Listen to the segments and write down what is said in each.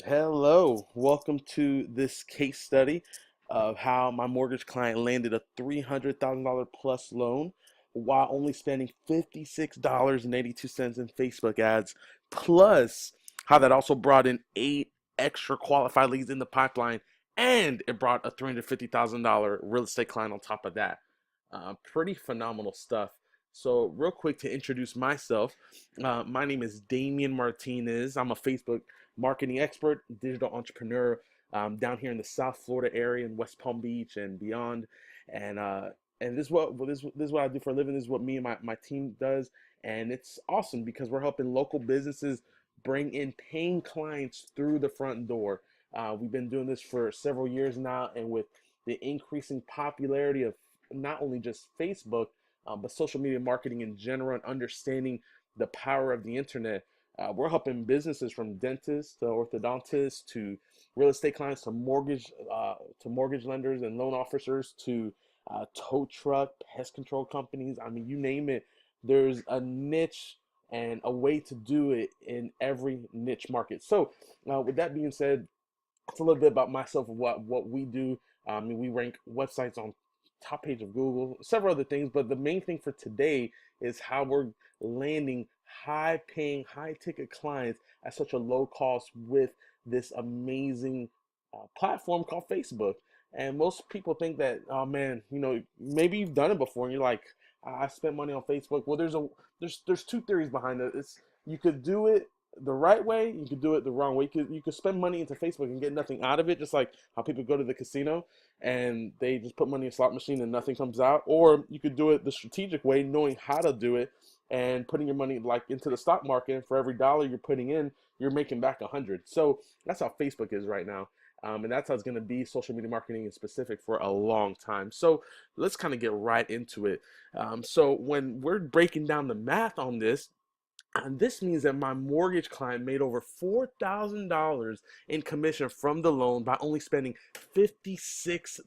Hello, welcome to this case study of how my mortgage client landed a $300,000 plus loan while only spending $56.82 in Facebook ads, plus how that also brought in 8 extra qualified leads in the pipeline, and it brought a $350,000 real estate client on top of that. Pretty phenomenal stuff. So, real quick to introduce myself, my name is Damian Martinez. I'm a Facebook marketing expert, digital entrepreneur down here in the South Florida area in West Palm Beach and beyond. And uh, and this is what I do for a living. This is what me and my team does, and it's awesome because we're helping local businesses bring in paying clients through the front door. We've been doing this for several years now, and with the increasing popularity of not only just Facebook, but social media marketing in general, and understanding the power of the internet. We're helping businesses from dentists to orthodontists to real estate clients to mortgage lenders and loan officers to tow truck, pest control companies. I mean, you name it. There's a niche and a way to do it in every niche market. So, with that being said, it's a little bit about myself and what we do. We rank websites on top page of Google, several other things, but the main thing for today is how we're landing high paying, high ticket clients at such a low cost with this amazing platform called Facebook. And most people think that, oh man, maybe you've done it before, and you're like, I spent money on Facebook. Well, there's two theories behind it. It's you could do it the right way, you could do it the wrong way. You could spend money into Facebook and get nothing out of it, just like how people go to the casino and they just put money in a slot machine and nothing comes out. Or you could do it the strategic way, knowing how to do it and putting your money like into the stock market. And for every dollar you're putting in, you're making back 100. So that's how Facebook is right now. And that's how it's going to be social media marketing in specific for a long time. So let's kind of get right into it. So when we're breaking down the math on this, and this means that my mortgage client made over $4,000 in commission from the loan by only spending $56.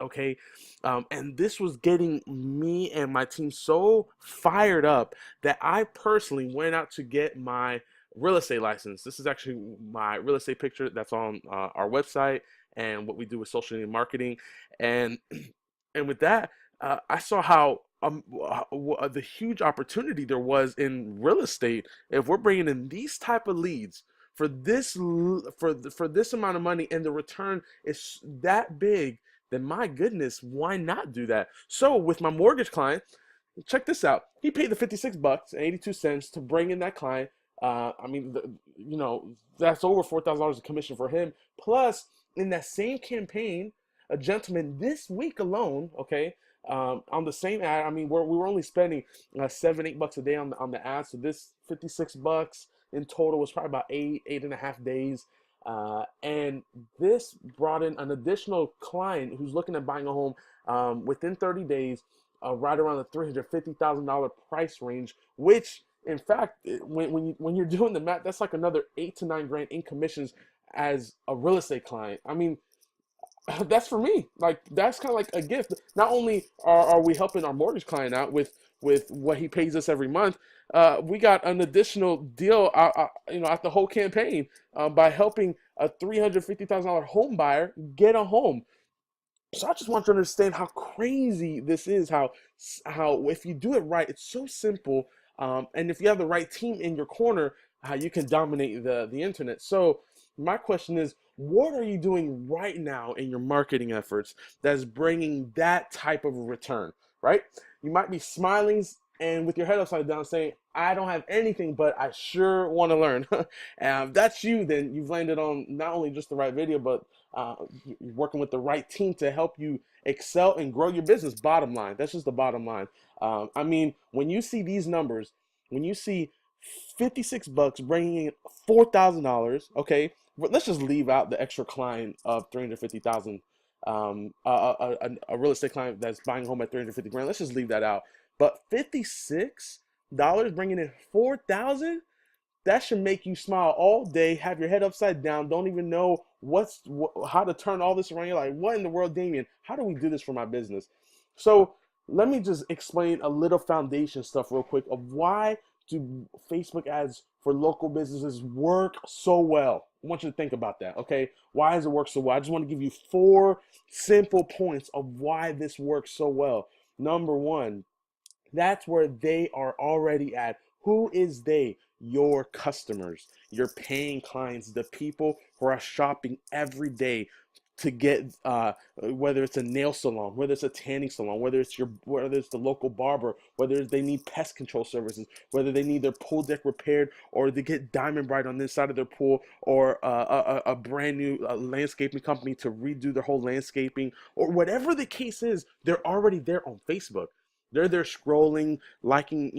Okay. And this was getting me and my team so fired up that I personally went out to get my real estate license. This is actually my real estate picture that's on our website and what we do with social media marketing. And and with that, I saw how the huge opportunity there was in real estate if we're bringing in these type of leads for for this amount of money, and the return is that big. Then my goodness, why not do that? So with my mortgage client, check this out. He paid the 56 bucks and 82 cents to bring in that client. That's over $4,000 of commission for him. Plus, in that same campaign, a gentleman this week alone, okay, on the same ad. I mean, we were only spending 7, 8 bucks a day on the ad. So this 56 bucks in total was probably about 8 and a half days. And this brought in an additional client who's looking at buying a home within 30 days, right around the $350,000 price range, which in fact, when you're doing the math, that's like another 8 to 9 grand in commissions as a real estate client. I mean, that's for me. Like that's kind of like a gift. Not only are we helping our mortgage client out with what he pays us every month, we got an additional deal, at the whole campaign by helping a $350,000 home buyer get a home. So I just want you to understand how crazy this is. How if you do it right, it's so simple. And if you have the right team in your corner, how you can dominate the internet. So my question is, what are you doing right now in your marketing efforts that's bringing that type of return? Right? You might be smiling and with your head upside down, saying, "I don't have anything, but I sure want to learn." And if that's you, then you've landed on not only just the right video, but you're working with the right team to help you excel and grow your business. Bottom line, that's just the bottom line. I mean, when you see these numbers, when you see 56 bucks bringing in $4,000, okay, let's just leave out the extra client of 350,000. A real estate client that's buying a home at 350 grand. Let's just leave that out. But $56 bringing in 4,000, that should make you smile all day, have your head upside down, don't even know how to turn all this around. You're like, what in the world, Damien? How do we do this for my business? So let me just explain a little foundation stuff real quick of why do Facebook ads for local businesses work so well. I want you to think about that, okay? Why does it work so well? I just want to give you 4 simple points of why this works so well. Number one, that's where they are already at. Who is they? Your customers, your paying clients, the people who are shopping every day to get whether it's a nail salon, whether it's a tanning salon, whether it's the local barber, whether they need pest control services, whether they need their pool deck repaired, or they get diamond bright on the inside of their pool, or a brand new landscaping company to redo their whole landscaping, or whatever the case is, they're already there on Facebook. They're there scrolling, liking,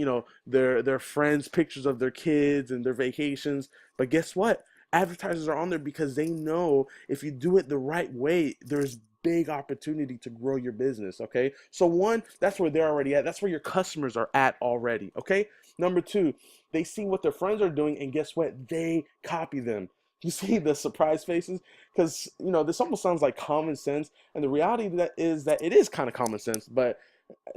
their friends' pictures of their kids and their vacations. But guess what? Advertisers are on there because they know if you do it the right way, there's big opportunity to grow your business. Okay. So one, that's where they're already at. That's where your customers are at already. Okay. Number two, they see what their friends are doing, and guess what? They copy them. You see the surprise faces? Because this almost sounds like common sense, and the reality of that is that it is kind of common sense, but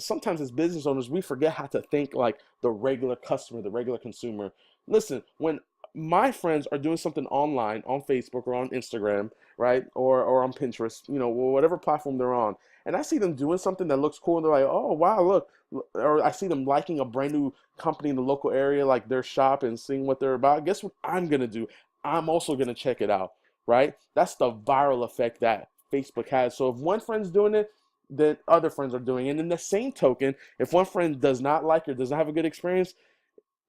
sometimes as business owners, we forget how to think like the regular customer, the regular consumer. Listen, when my friends are doing something online on Facebook or on Instagram, right? Or on Pinterest, whatever platform they're on, and I see them doing something that looks cool, and they're like, oh, wow, look. Or I see them liking a brand new company in the local area, like their shop, and seeing what they're about. Guess what I'm going to do? I'm also going to check it out, right? That's the viral effect that Facebook has. So if one friend's doing it, that other friends are doing. And in the same token, if one friend does not like or does not have a good experience,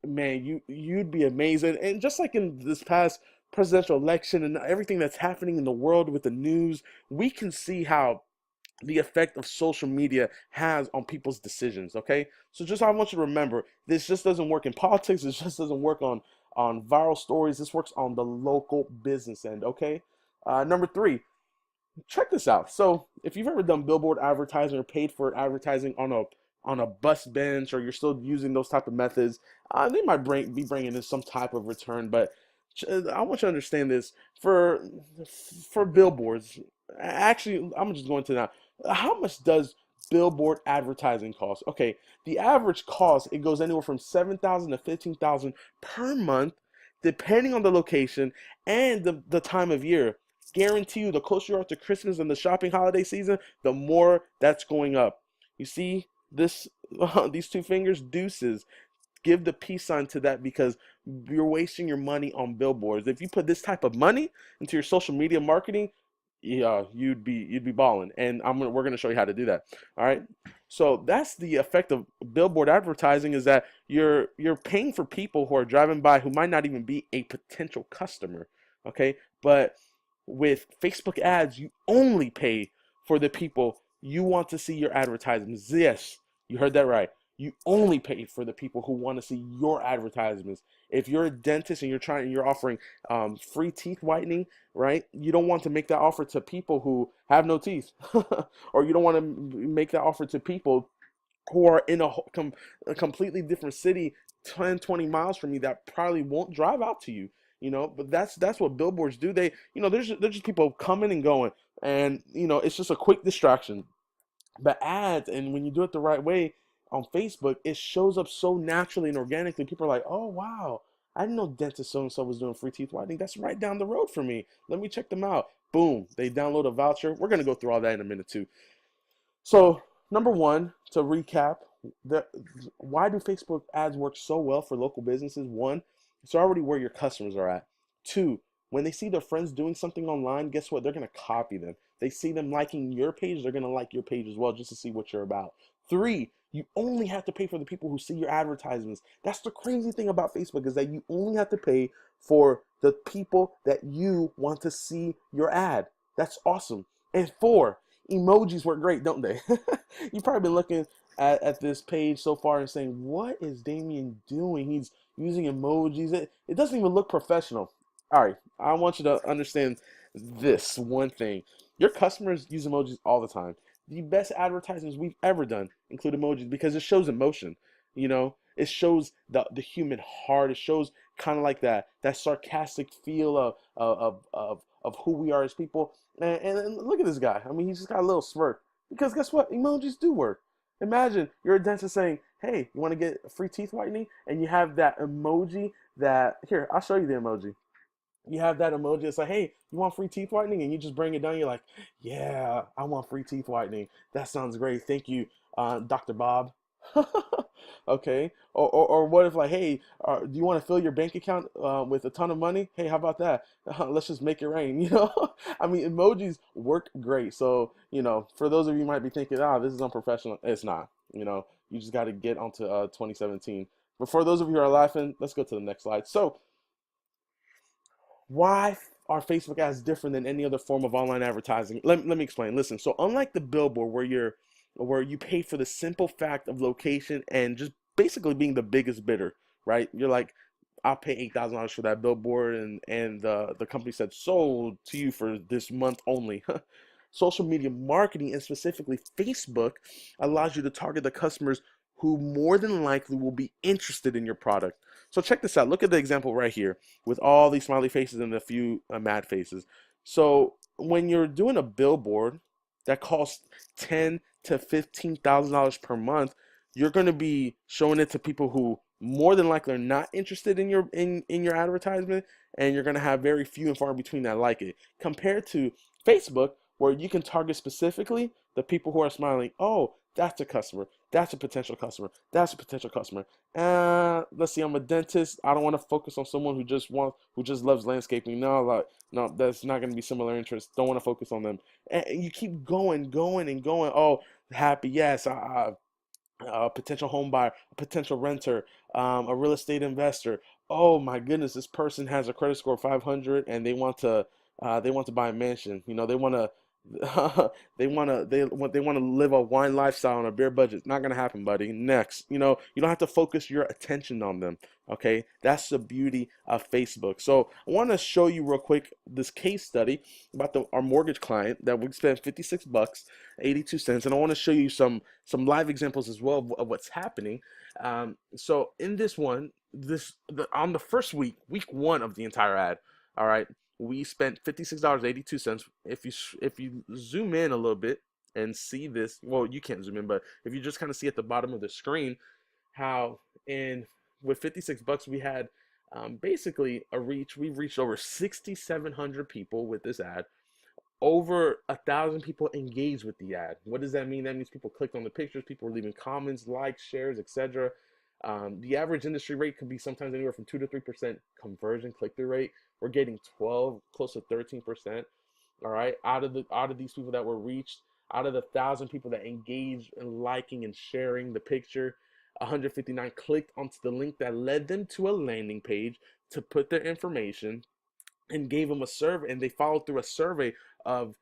man, you'd be amazing. And just like in this past presidential election and everything that's happening in the world with the news, we can see how the effect of social media has on people's decisions. Okay, so just I want you to remember, this just doesn't work in politics. It just doesn't work on viral stories. This works on the local business end. Okay, number three, check this out. So if you've ever done billboard advertising or paid for advertising on a bus bench, or you're still using those type of methods, they might be bringing in some type of return. But I want you to understand this for billboards. Actually, I'm just going to now. How much does billboard advertising cost? Okay, the average cost, it goes anywhere from 7,000 to 15,000 per month, depending on the location and the time of year. Guarantee you, the closer you are to Christmas and the shopping holiday season, the more that's going up. You see this, these two fingers, deuces. Give the peace sign to that, because you're wasting your money on billboards. If you put this type of money into your social media marketing, yeah, you'd be balling. And we're gonna show you how to do that. All right. So that's the effect of billboard advertising, is that you're paying for people who are driving by who might not even be a potential customer. Okay, but with Facebook ads, you only pay for the people you want to see your advertisements. Yes, you heard that right. You only pay for the people who want to see your advertisements. If you're a dentist and you're offering free teeth whitening, right? You don't want to make that offer to people who have no teeth, or you don't want to make that offer to people who are in a completely different city, 10, 20 miles from you, that probably won't drive out to you. But that's what billboards do. There's just people coming and going, and it's just a quick distraction. But ads, and when you do it the right way on Facebook, it shows up so naturally and organically. People are like, oh wow, I didn't know dentist so and so was doing free teeth whitening. That's right down the road for me. Let me check them out. Boom, they download a voucher. We're gonna go through all that in a minute too. So, number one, to recap, the why do Facebook ads work so well for local businesses? One, it's already where your customers are at. Two, when they see their friends doing something online, guess what? They're gonna copy them. They see them liking your page, they're gonna like your page as well, just to see what you're about. Three, you only have to pay for the people who see your advertisements. That's the crazy thing about Facebook, is that you only have to pay for the people that you want to see your ad. That's awesome. And four, emojis work great, don't they? You've probably been looking at this page so far and saying, what is Damien doing? He's using emojis. It doesn't even look professional. All right, I want you to understand this one thing. Your customers use emojis all the time. The best advertisements we've ever done include emojis, because it shows emotion. It shows the human heart. It shows kind of like that sarcastic feel of who we are as people. And look at this guy. I mean, he's just got a little smirk. Because guess what? Emojis do work. Imagine you're a dentist saying, hey, you want to get free teeth whitening? And you have that emoji that, here, I'll show you the emoji. You have that emoji. It's like, hey, you want free teeth whitening? And you just bring it down. You're like, yeah, I want free teeth whitening. That sounds great. Thank you, Dr. Bob. Okay. Or what if like, hey, do you want to fill your bank account with a ton of money? Hey, how about that? Let's just make it rain. I mean, emojis work great. So, for those of you who might be thinking, this is unprofessional. It's not. You just got to get onto 2017. But for those of you who are laughing, let's go to the next slide. So, why are Facebook ads different than any other form of online advertising? Let me explain. Listen, so unlike the billboard where you pay for the simple fact of location and just basically being the biggest bidder, right? You're like, I'll pay $8,000 for that billboard, and the company said sold to you for this month only. Social media marketing, and specifically Facebook, allows you to target the customers who more than likely will be interested in your product. So check this out. Look at the example right here with all these smiley faces and a few mad faces. So when you're doing a billboard that costs $10,000 to $15,000 per month, you're going to be showing it to people who more than likely are not interested in your advertisement, and you're going to have very few and far between that like it. Compared to Facebook, where you can target specifically the people who are smiling. Oh, that's a customer. That's a potential customer. That's a potential customer. Let's see. I'm a dentist. I don't want to focus on someone who just loves landscaping. No, like, no, that's not going to be similar interests. Don't want to focus on them. And you keep going, going, and going. Oh, happy. Yes. A potential home buyer, a potential renter, a real estate investor. Oh my goodness, this person has a credit score of 500 and they want to buy a mansion. They want to they want to live a wine lifestyle on a bare budget. It's not gonna happen, buddy. Next, you don't have to focus your attention on them. Okay, that's the beauty of Facebook. So I want to show you real quick this case study about our mortgage client that we spent 56 bucks 82 cents, and I want to show you some live examples as well of what's happening. So in this one, on the first week one of the entire ad, all right, we spent $56.82. If you zoom in a little bit and see this, well, you can't zoom in, but if you just kind of see at the bottom of the screen how in with 56 bucks we had basically we've reached over 6,700 people with this ad. Over 1,000 people engaged with the ad. What does that mean? That means people clicked on the pictures, people were leaving comments, likes, shares, etc. The average industry rate could be sometimes anywhere from 2 to 3% conversion click-through rate. We're getting 12, close to 13%. All right, out of these people that were reached, out of the 1,000 people that engaged in liking and sharing the picture, 159 clicked onto the link that led them to a landing page to put their information, and gave them a survey, and they followed through a survey of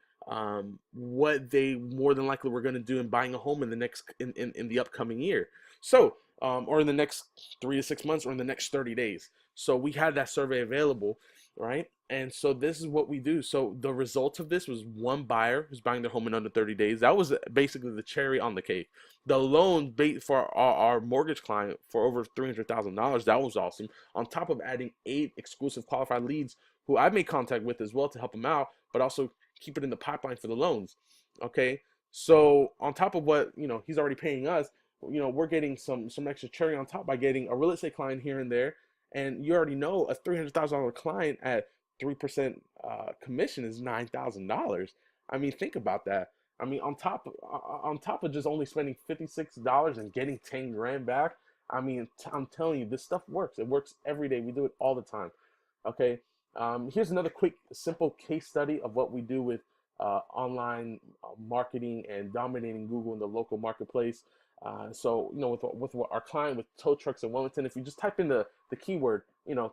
what they more than likely were going to do in buying a home in the in the upcoming year. So, or in the next 3 to 6 months, or in the next 30 days. So we had that survey available, right? And so this is what we do. So the result of this was one buyer who's buying their home in under 30 days. That was basically the cherry on the cake. The loan for our mortgage client for over $300,000. That was awesome. On top of adding 8 exclusive qualified leads who I made contact with as well to help him out, but also keep it in the pipeline for the loans. Okay, so on top of what he's already paying us, we're getting some extra cherry on top by getting a real estate client here and there. And you already know a $300,000 client at 3% commission is $9,000. I mean, think about that. I mean, on top of just only spending $56 and getting 10 grand back. I mean, I'm telling you, this stuff works. It works every day. We do it all the time. Okay. Here's another quick, simple case study of what we do with online marketing and dominating Google in the local marketplace. So, with our client with tow trucks in Wellington, if you just type in the keyword,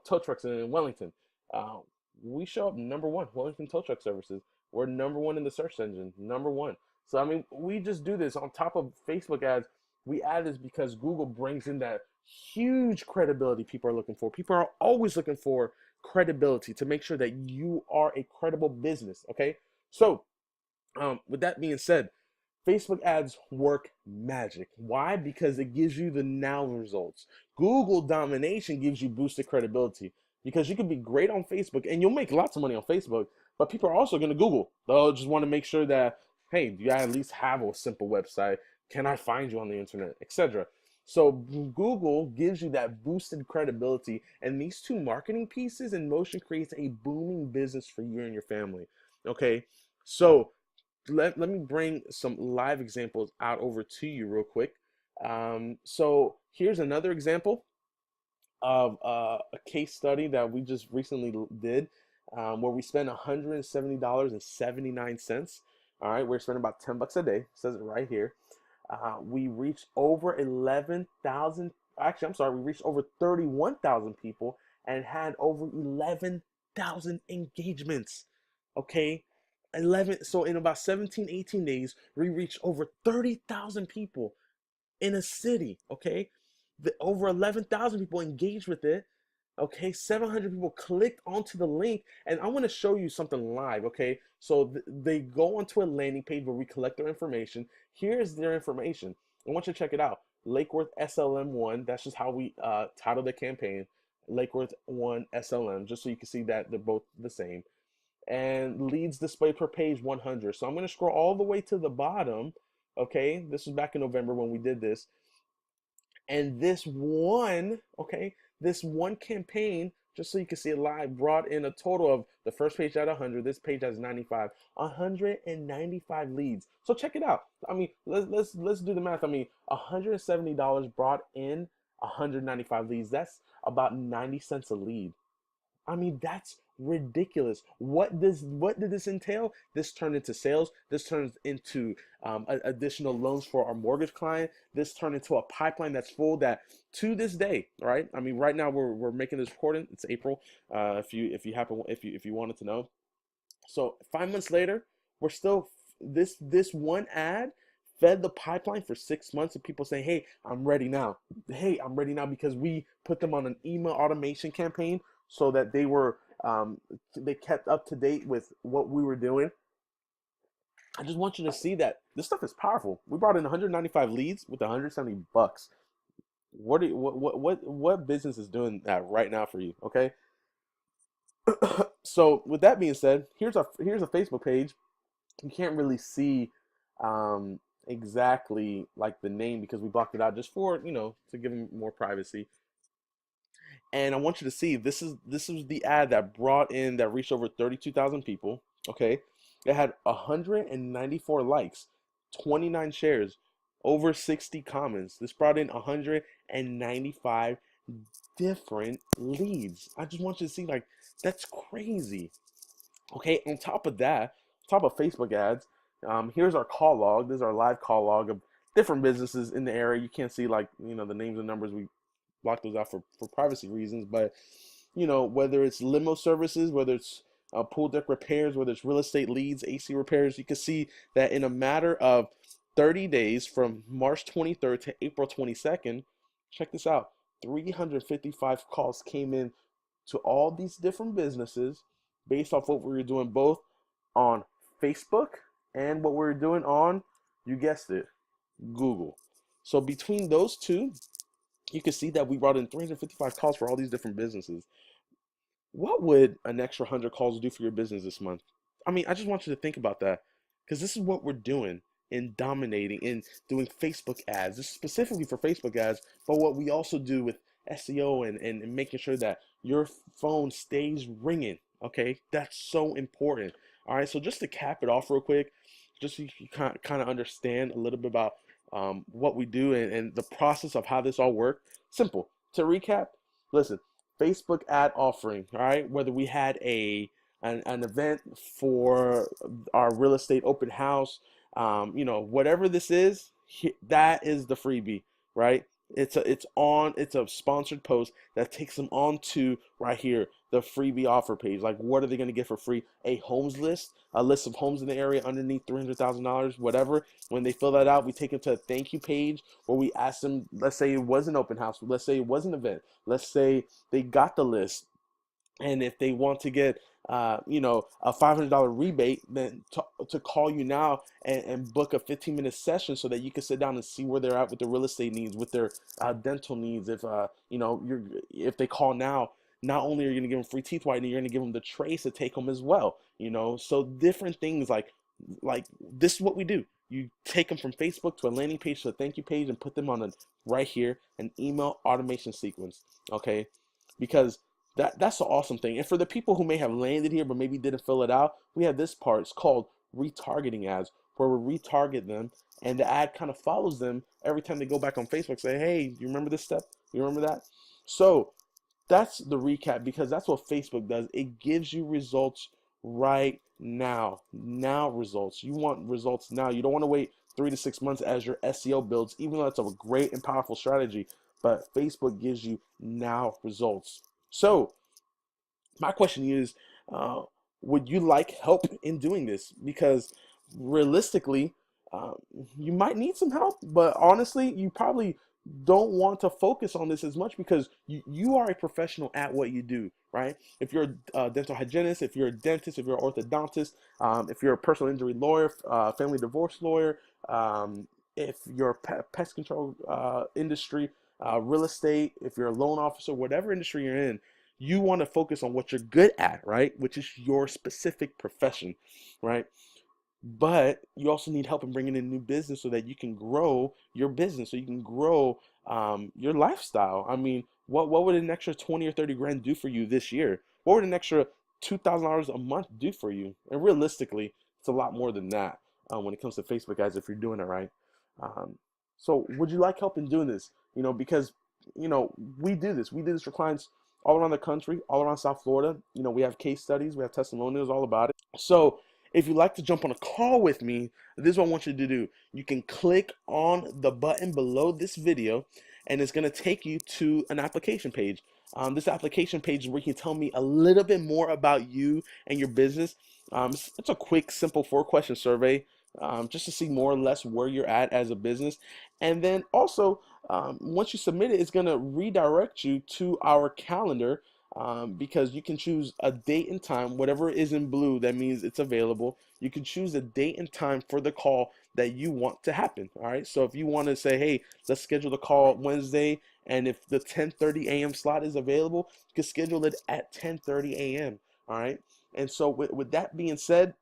tow trucks in Wellington, uh, we show up number one, Wellington Tow Truck Services. We're number one in the search engine, number one. So, I mean, we just do this on top of Facebook ads. We add this because Google brings in that huge credibility people are looking for. People are always looking for credibility to make sure that you are a credible business. Okay. So, with that being said, Facebook ads work magic. Why? Because it gives you the now results. Google domination gives you boosted credibility because you can be great on Facebook and you'll make lots of money on Facebook, but people are also going to Google. They'll just want to make sure that, hey, do you at least have a simple website? Can I find you on the internet, etc. So Google gives you that boosted credibility, and these two marketing pieces in motion creates a booming business for you and your family. Okay, so let me bring some live examples out over to you real quick. So here's another example of a case study that we just recently did, where we spent $170.79. All right, we're spending about 10 bucks a day. It says it right here. We reached over 11,000. Actually, I'm sorry, we reached over 31,000 people and had over 11,000 engagements. Okay, 11. So in about 17, 18 days, we reached over 30,000 people in a city. Okay, over 11,000 people engaged with it. Okay, 700 people clicked onto the link, and I want to show you something live. Okay, so they go onto a landing page where we collect their information. Here's their information. I want you to check it out. Lake Worth SLM1. That's just how we titled the campaign. Lake Worth 1 SLM, just so you can see that they're both the same. And leads displayed per page 100. So I'm going to scroll all the way to the bottom. Okay, this was back in November when we did this. And this one campaign, just so you can see it live, brought in a total of the first page at 100, this page has 95, 195 leads. So check it out. I mean, let's do the math. I mean, $170 brought in 195 leads. That's about 90 cents a lead. I mean, that's ridiculous. What did this entail? This turned into sales. This turns into additional loans for our mortgage client. This turned into a pipeline that's full that to this day, right? I mean, right now we're making this recording. It's April. If you wanted to know. So 5 months later, we're still this one ad fed the pipeline for 6 months of people saying, "Hey, I'm ready now. Hey, I'm ready now," because we put them on an email automation campaign so that they kept up to date with what we were doing. I just want you to see that this stuff is powerful. We brought in 195 leads with 170 bucks. What business is doing that right now for you? Okay. So with that being said, here's a Facebook page. You can't really see exactly like the name because we blocked it out just for to give them more privacy. And I want you to see this is the ad that reached over 32,000 people. Okay, it had 194 likes, 29 shares, over 60 comments. This brought in 195 different leads. I just want you to see, like, that's crazy. Okay, on top of that, top of Facebook ads, here's our call log. This is our live call log of different businesses in the area. You can't see, like, the names and numbers. We block those out for privacy reasons. But whether it's limo services, whether it's pool deck repairs, whether it's real estate leads, AC repairs, you can see that in a matter of 30 days from March 23rd to April 22nd, check this out, 355 calls came in to all these different businesses based off what we were doing both on Facebook and what we were doing on, you guessed it, Google. So between those two, you can see that we brought in 355 calls for all these different businesses. What would an extra 100 calls do for your business this month? I mean, I just want you to think about that because this is what we're doing in dominating, in doing Facebook ads. This is specifically for Facebook ads, but what we also do with SEO and making sure that your phone stays ringing. Okay, that's so important. All right, so just to cap it off real quick, just so you kind of understand a little bit about what we do and the process of how this all works. Simple. To recap, listen, Facebook ad offering, all right, whether we had an event for our real estate open house, whatever this is, that is the freebie, right? It's a sponsored post that takes them on to right here, the freebie offer page. Like, what are they going to get for free? A homes list, a list of homes in the area underneath $300,000, whatever. When they fill that out, we take them to a thank you page where we ask them, let's say it was an open house, let's say it was an event, let's say they got the list, and if they want to get a $500 rebate, then to call you now and book a 15-minute session so that you can sit down and see where they're at with their real estate needs, with their dental needs. If they call now, not only are you going to give them free teeth whitening, you're going to give them the trays to take home as well. So different things like this is what we do. You take them from Facebook to a landing page to a thank you page and put them on a right here an email automation sequence. Okay, because that's the awesome thing. And for the people who may have landed here but maybe didn't fill it out, we have this part. It's called retargeting ads, where we retarget them and the ad kind of follows them every time they go back on Facebook. Say, hey, you remember this step? You remember that? So that's the recap, because that's what Facebook does. It gives you results right now. Now results. You want results now. You don't want to wait 3 to 6 months as your SEO builds, even though that's a great and powerful strategy. But Facebook gives you now results. So my question is, uh, would you like help in doing this? Because realistically, um, you might need some help, but honestly, you probably don't want to focus on this as much, because you are a professional at what you do, right? If you're a dental hygienist, if you're a dentist, if you're an orthodontist, if you're a personal injury lawyer, family divorce lawyer, if you're a pest control industry, real estate, if you're a loan officer, whatever industry you're in, you want to focus on what you're good at, right? Which is your specific profession, right? But you also need help in bringing in new business so that you can grow your business, so you can grow your lifestyle. I mean, what would an extra 20 or 30 grand do for you this year? What would an extra $2,000 a month do for you? And realistically, it's a lot more than that when it comes to Facebook guys, if you're doing it right. Um, so would you like help in doing this? Because we do this. We do this for clients all around the country, all around South Florida. We have case studies, we have testimonials all about it. So if you'd like to jump on a call with me, this is what I want you to do. You can click on the button below this video, and it's going to take you to an application page. This application page is where you can tell me a little bit more about you and your business. It's a quick, simple 4-question survey, just to see more or less where you're at as a business. And then also, once you submit it, it's going to redirect you to our calendar, because you can choose a date and time. Whatever is in blue, that means it's available. You can choose a date and time for the call that you want to happen. All right. So if you want to say, hey, let's schedule the call Wednesday, and if the 10:30 a.m. slot is available, you can schedule it at 10:30 a.m. All right. And so with that being said,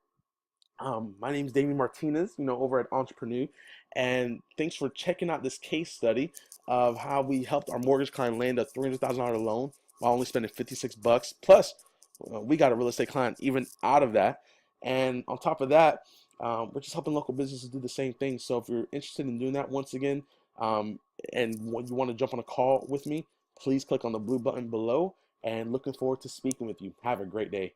my name is Damien Martinez, over at Entrepreneur, and thanks for checking out this case study of how we helped our mortgage client land a $300,000 loan while only spending 56 bucks. Plus, we got a real estate client even out of that, and on top of that, we're just helping local businesses do the same thing. So if you're interested in doing that, once again, and when you want to jump on a call with me, please click on the blue button below. And looking forward to speaking with you. Have a great day.